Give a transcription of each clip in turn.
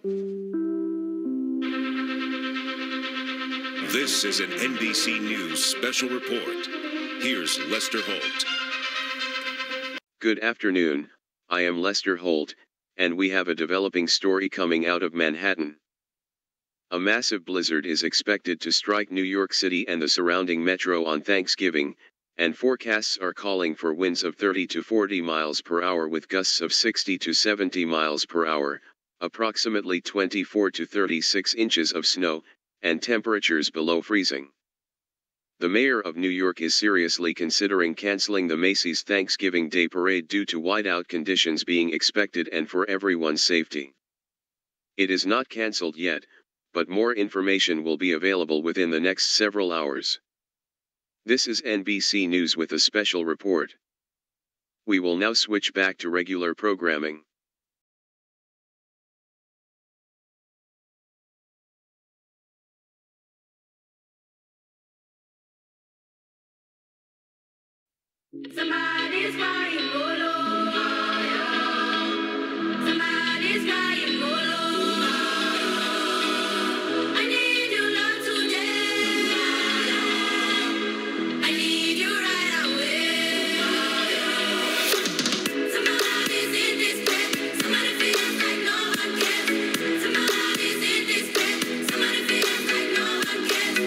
This is an NBC News special report. Here's Lester Holt. Good afternoon, I am Lester Holt, and we have a developing story coming out of Manhattan. A massive blizzard is expected to strike New York City and the surrounding metro on Thanksgiving, and forecasts are calling for winds of 30 to 40 miles per hour with gusts of 60 to 70 miles per hour, approximately 24 to 36 inches of snow, and temperatures below freezing. The mayor of New York is seriously considering canceling the Macy's Thanksgiving Day Parade due to whiteout conditions being expected and for everyone's safety. It is not canceled yet, but more information will be available within the next several hours. This is NBC News with a special report. We will now switch back to regular programming. Somebody's crying, Bolo. Somebody's crying, Bolo. I need you not today. I need you right away. Somebody's in distress. Somebody feels like no one cares. Somebody's in distress. Somebody feels like no one cares.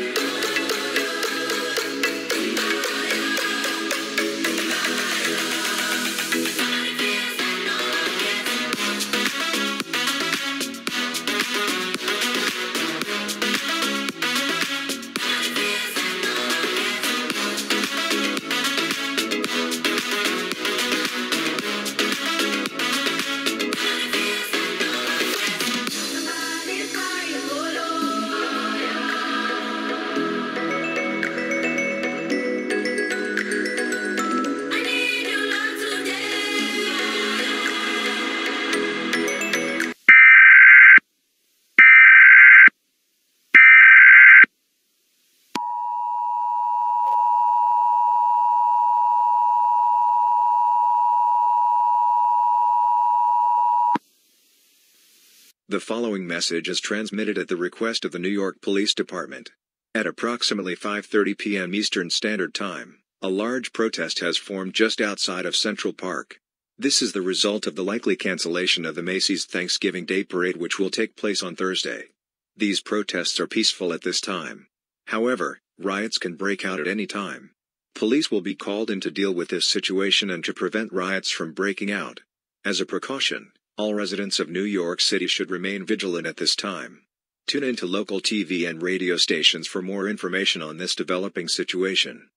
The following message is transmitted at the request of the New York Police Department. At approximately 5:30 p.m. Eastern Standard Time, a large protest has formed just outside of Central Park. This is the result of the likely cancellation of the Macy's Thanksgiving Day Parade, which will take place on Thursday. These protests are peaceful at this time. However, riots can break out at any time. Police will be called in to deal with this situation and to prevent riots from breaking out. As a precaution, all residents of New York City should remain vigilant at this time. Tune in to local TV and radio stations for more information on this developing situation.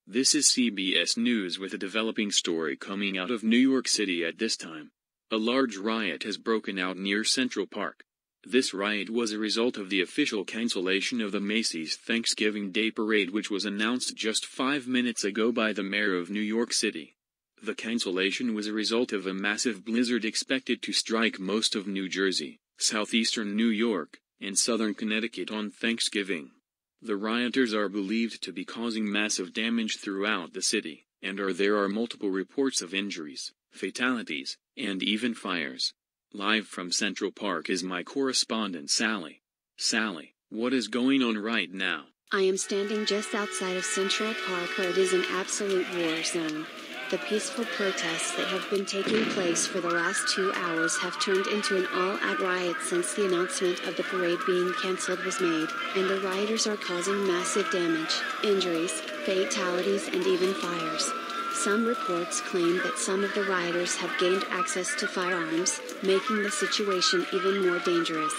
This is CBS News with a developing story coming out of New York City at this time. A large riot has broken out near Central Park. This riot was a result of the official cancellation of the Macy's Thanksgiving Day Parade, which was announced just 5 minutes ago by the mayor of New York City. The cancellation was a result of a massive blizzard expected to strike most of New Jersey, southeastern New York, and southern Connecticut on Thanksgiving. The rioters are believed to be causing massive damage throughout the city, and there are multiple reports of injuries, fatalities, and even fires. Live from Central Park is my correspondent Sally. Sally, what is going on right now? I am standing just outside of Central Park, where it is an absolute war zone. The peaceful protests that have been taking place for the last 2 hours have turned into an all-out riot since the announcement of the parade being cancelled was made, and the rioters are causing massive damage, injuries, fatalities, and even fires. Some reports claim that some of the rioters have gained access to firearms, making the situation even more dangerous.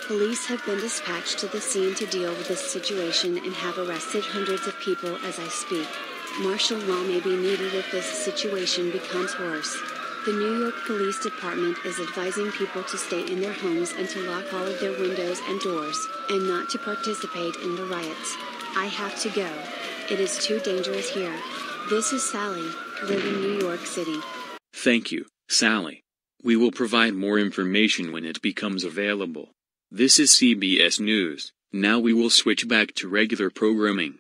Police have been dispatched to the scene to deal with this situation and have arrested hundreds of people as I speak. Martial law may be needed if this situation becomes worse. The New York Police Department is advising people to stay in their homes and to lock all of their windows and doors, and not to participate in the riots. I have to go. It is too dangerous here. This is Sally, living New York City. Thank you, Sally. We will provide more information when it becomes available. This is CBS News. Now we will switch back to regular programming.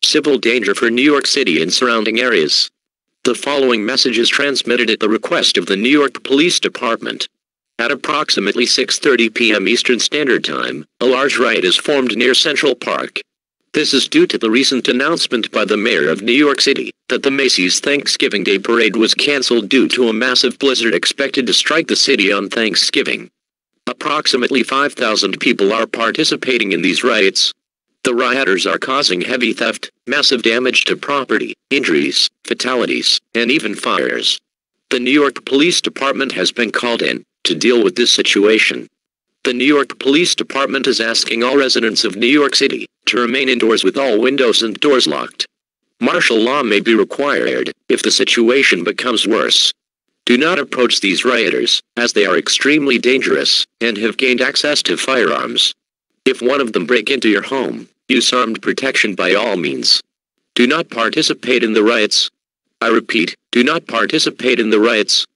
Civil danger for New York City and surrounding areas. The following message is transmitted at the request of the New York Police Department. At approximately 6:30 p.m. Eastern Standard Time, a large riot is formed near Central Park. This is due to the recent announcement by the mayor of New York City that the Macy's Thanksgiving Day Parade was canceled due to a massive blizzard expected to strike the city on Thanksgiving. Approximately 5,000 people are participating in these riots. The rioters are causing heavy theft, massive damage to property, injuries, fatalities, and even fires. The New York Police Department has been called in to deal with this situation. The New York Police Department is asking all residents of New York City to remain indoors with all windows and doors locked. Martial law may be required if the situation becomes worse. Do not approach these rioters, as they are extremely dangerous and have gained access to firearms. If one of them break into your home, use armed protection by all means. Do not participate in the riots. I repeat, do not participate in the riots.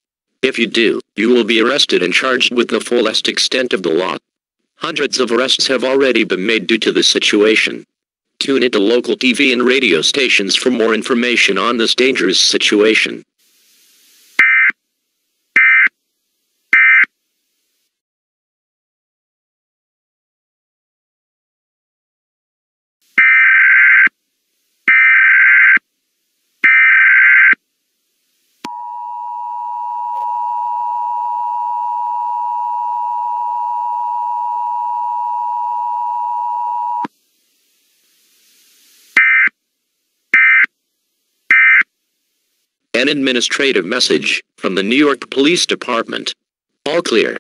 If you do, you will be arrested and charged with the fullest extent of the law. Hundreds of arrests have already been made due to this situation. Tune into local TV and radio stations for more information on this dangerous situation. An administrative message from the New York Police Department. All clear.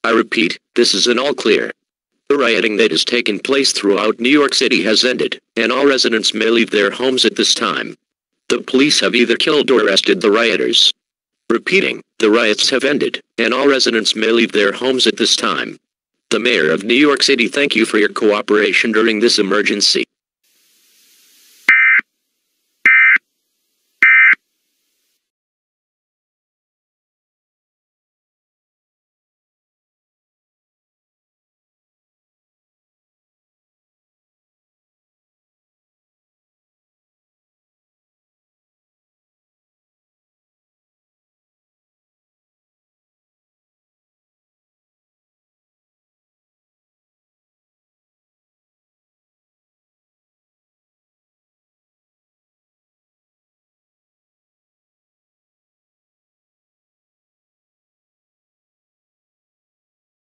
I repeat, this is an all clear. The rioting that has taken place throughout New York City has ended, and all residents may leave their homes at this time. The police have either killed or arrested the rioters. Repeating, the riots have ended, and all residents may leave their homes at this time. The Mayor of New York City, thank you for your cooperation during this emergency.